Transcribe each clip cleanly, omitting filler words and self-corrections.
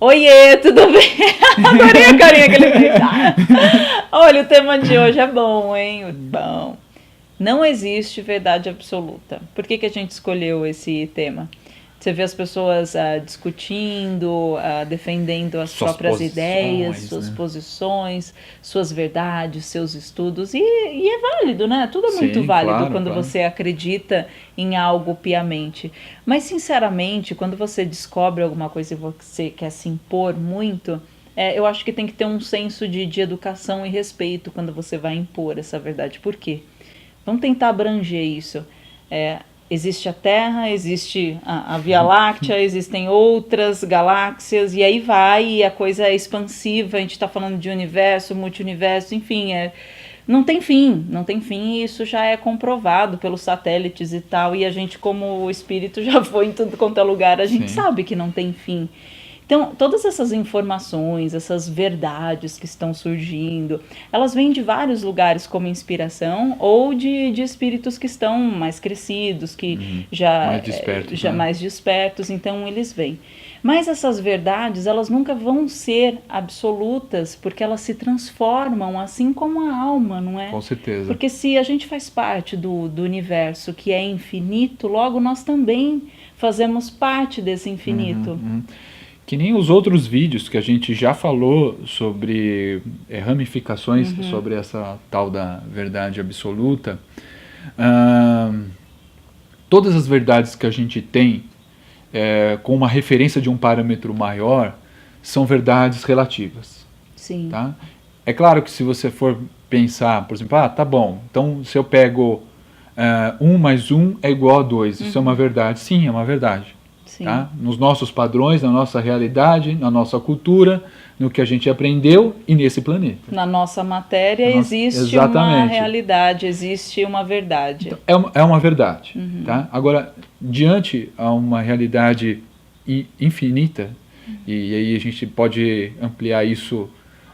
Oiê, tudo bem? Adorei a carinha que ele fez. Olha, o tema de hoje é bom, hein? Bom. Não existe verdade absoluta. Por que a gente escolheu esse tema? Você vê as pessoas discutindo, defendendo as Suas próprias posições, ideias, suas né? posições, suas verdades, seus estudos. E é válido, né? Tudo é muito Sim, válido claro, quando claro. você acredita em algo piamente. Mas, sinceramente, quando você descobre alguma coisa e você quer se impor muito, eu acho que tem que ter um senso de educação e respeito quando você vai impor essa verdade. Por quê? Vamos tentar abranger isso. Existe a Terra, existe a Via Láctea, existem outras galáxias, e aí vai, e a coisa é expansiva, a gente está falando de universo, multiuniverso, enfim, não tem fim, não tem fim, e isso já é comprovado pelos satélites e tal, e a gente, como espírito, já foi em tudo quanto é lugar, a gente Sim. sabe que não tem fim. Então, todas essas informações, essas verdades que estão surgindo, elas vêm de vários lugares como inspiração ou de espíritos que estão mais crescidos, que Uhum. já, Mais despertos, já né? mais despertos, então eles vêm. Mas essas verdades, elas nunca vão ser absolutas, porque elas se transformam, assim como a alma, não é? Com certeza. Porque se a gente faz parte do universo que é infinito, logo nós também fazemos parte desse Uhum, infinito. uhum. Que nem os outros vídeos que a gente já falou sobre ramificações sobre essa tal da verdade absoluta. ahn, Todas as verdades que a gente tem com uma referência de um parâmetro maior são verdades relativas, Sim. tá? É claro que se você for pensar, por exemplo, tá bom, então se eu pego 1 mais 1 é igual a 2, isso é uma verdade? Sim, é uma verdade. Sim. Tá? Nos nossos padrões, na nossa realidade, na nossa cultura, no que a gente aprendeu e nesse planeta. Na nossa matéria existe uma Exatamente. realidade, existe uma verdade. Então, é uma verdade. Tá? Agora, diante a uma realidade infinita, e aí a gente pode ampliar isso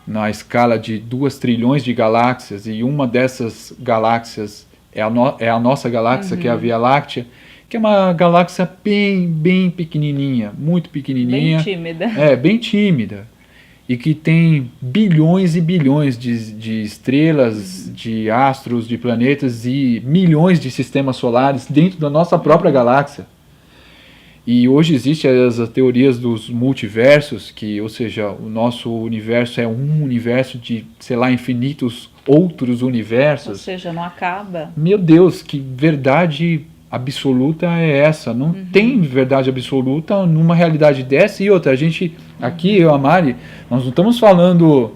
na escala de 2 trilhões de galáxias, e uma dessas galáxias é a nossa galáxia, que é a Via Láctea, que é uma galáxia bem pequenininha, muito Bem pequenininha, tímida. bem tímida, e que tem bilhões e bilhões de estrelas, de astros, de planetas e milhões de sistemas solares dentro da nossa própria galáxia. E hoje existem as teorias dos multiversos, que, ou seja, o nosso universo é um universo de, sei lá, infinitos outros Ou universos. seja, não acaba. Meu Deus, que verdade absoluta é essa? Não tem verdade absoluta numa realidade dessa. E outra, a gente, aqui, eu e a Mari, nós não estamos falando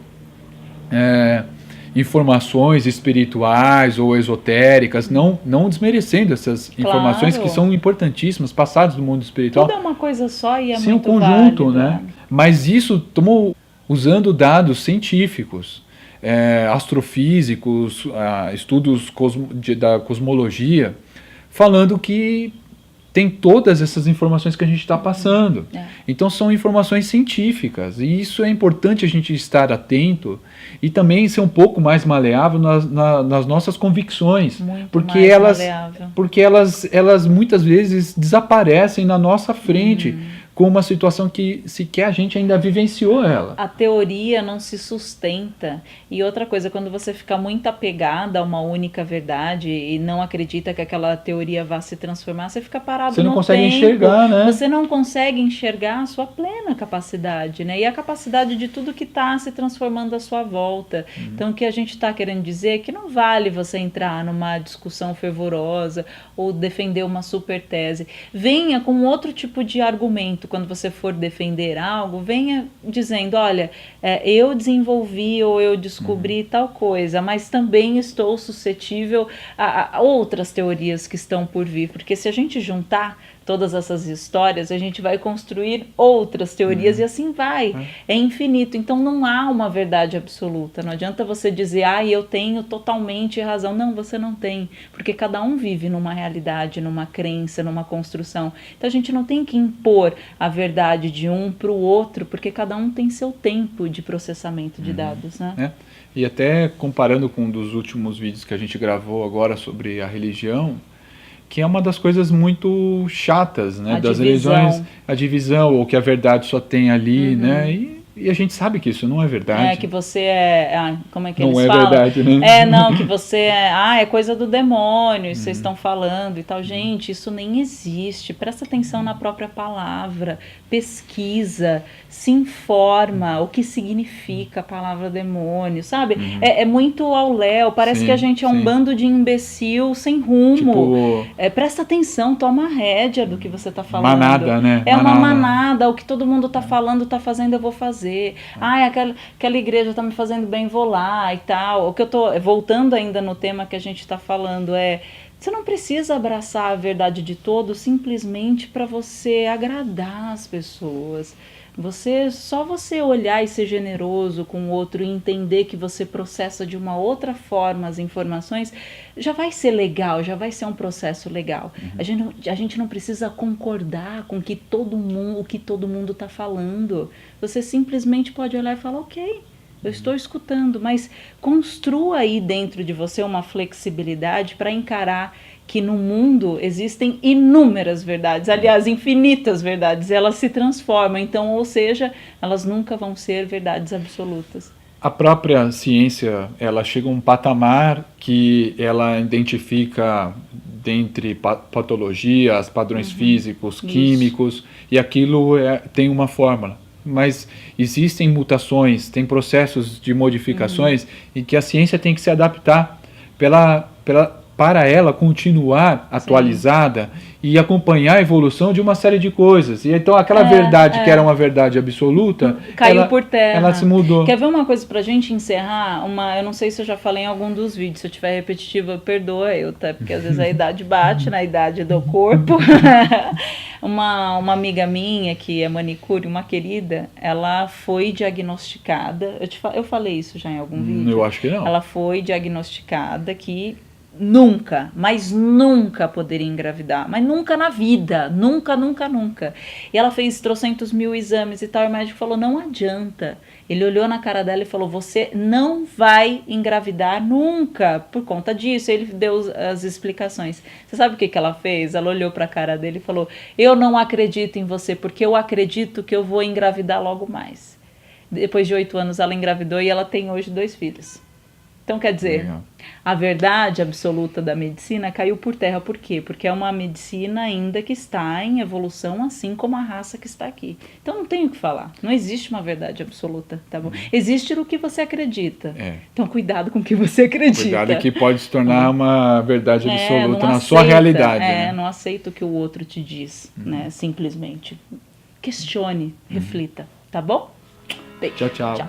informações espirituais ou esotéricas, não desmerecendo essas informações que Claro. são importantíssimas, passadas do mundo Tudo é espiritual. uma coisa só e é Sim, o muito conjunto, válido. né? Mas isso tomou usando dados científicos, astrofísicos, estudos da cosmologia, falando que tem todas essas informações que a gente está passando. Então são informações científicas, e isso é importante a gente estar atento e também ser um pouco mais maleável nas nossas convicções, Muito porque mais maleável. elas muitas vezes desaparecem na nossa frente com uma situação que sequer a gente ainda vivenciou ela. A teoria não se sustenta. E outra coisa, quando você fica muito apegada a uma única verdade e não acredita que aquela teoria vá se transformar, você fica parado Você não no consegue tempo. enxergar, né? Você não consegue enxergar a sua plena capacidade, né? E a capacidade de tudo que está se transformando à sua volta. Então, o que a gente está querendo dizer é que não vale você entrar numa discussão fervorosa ou defender uma super tese. Venha com outro tipo de argumento. Quando você for defender algo, venha dizendo, olha, eu desenvolvi ou eu descobri tal coisa, mas também estou suscetível a outras teorias que estão por vir, porque se a gente juntar todas essas histórias, a gente vai construir outras teorias e assim vai. É infinito. Então não há uma verdade absoluta. Não adianta você dizer, eu tenho totalmente razão. Não, você não tem. Porque cada um vive numa realidade, numa crença, numa construção. Então a gente não tem que impor a verdade de um para o outro, porque cada um tem seu tempo de processamento de dados, né? E até comparando com um dos últimos vídeos que a gente gravou agora sobre a religião, que é uma das coisas muito chatas, né, das divisão. religiões, a divisão, ou que a verdade só tem ali, né, e a gente sabe que isso não é verdade. Que você é... como é que Não eles é falam? verdade, né? Não, que você é coisa do demônio, vocês estão falando e tal. Gente, isso nem existe. Presta atenção na própria palavra, pesquisa, se informa o que significa a palavra demônio, sabe? É muito ao léu, parece Sim, que a gente é um sim. bando de imbecil sem rumo. Tipo, Presta atenção, toma a rédea do que você está falando. manada, né? É uma manada, o que todo mundo está falando, está fazendo, eu vou fazer. Aquela igreja está me fazendo bem, vou lá e tal. O que eu tô voltando ainda no tema que a gente está falando você não precisa abraçar a verdade de todos simplesmente para você agradar as pessoas. Só você olhar e ser generoso com o outro e entender que você processa de uma outra forma as informações, já vai ser legal, já vai ser um processo legal. A gente não precisa concordar com o que todo mundo está falando. Você simplesmente pode olhar e falar, ok, eu estou escutando, mas construa aí dentro de você uma flexibilidade para encarar que no mundo existem inúmeras verdades, aliás, infinitas verdades, elas se transformam, então, ou seja, elas nunca vão ser verdades absolutas. A própria ciência, ela chega a um patamar que ela identifica dentre patologias, padrões físicos, químicos, e aquilo tem uma fórmula. Mas existem mutações, tem processos de modificações em que a ciência tem que se adaptar para ela continuar atualizada e acompanhar a evolução de uma série de coisas. E então aquela verdade que era uma verdade absoluta, caiu por terra. Ela se mudou. Quer ver uma coisa pra gente encerrar? Eu não sei se eu já falei em algum dos vídeos, se eu tiver repetitiva, perdoa eu, tá? Porque às vezes a idade bate na idade do corpo. Uma amiga minha que é manicure, uma querida, ela foi diagnosticada, eu falei isso já em algum vídeo? Eu acho que não. Ela foi diagnosticada que nunca, mas nunca poderia engravidar, mas nunca na vida, nunca. E ela fez trocentos mil exames e tal, e o médico falou, não adianta. Ele olhou na cara dela e falou, você não vai engravidar nunca, por conta disso. Ele deu as explicações. Você sabe o que ela fez? Ela olhou pra cara dele e falou, eu não acredito em você, porque eu acredito que eu vou engravidar logo mais. Depois de 8 anos ela engravidou e ela tem hoje 2 filhos. Então, quer dizer, a verdade absoluta da medicina caiu por terra. Por quê? Porque é uma medicina ainda que está em evolução, assim como a raça que está aqui. Então, não tem o que falar. Não existe uma verdade absoluta, tá bom? Existe o que você acredita. Então, cuidado com o que você acredita. Cuidado que pode se tornar uma verdade absoluta na aceita, sua realidade. Né? Não aceita o que o outro te diz, né? Simplesmente. Questione, reflita, tá bom? Beijo. Tchau. Tchau.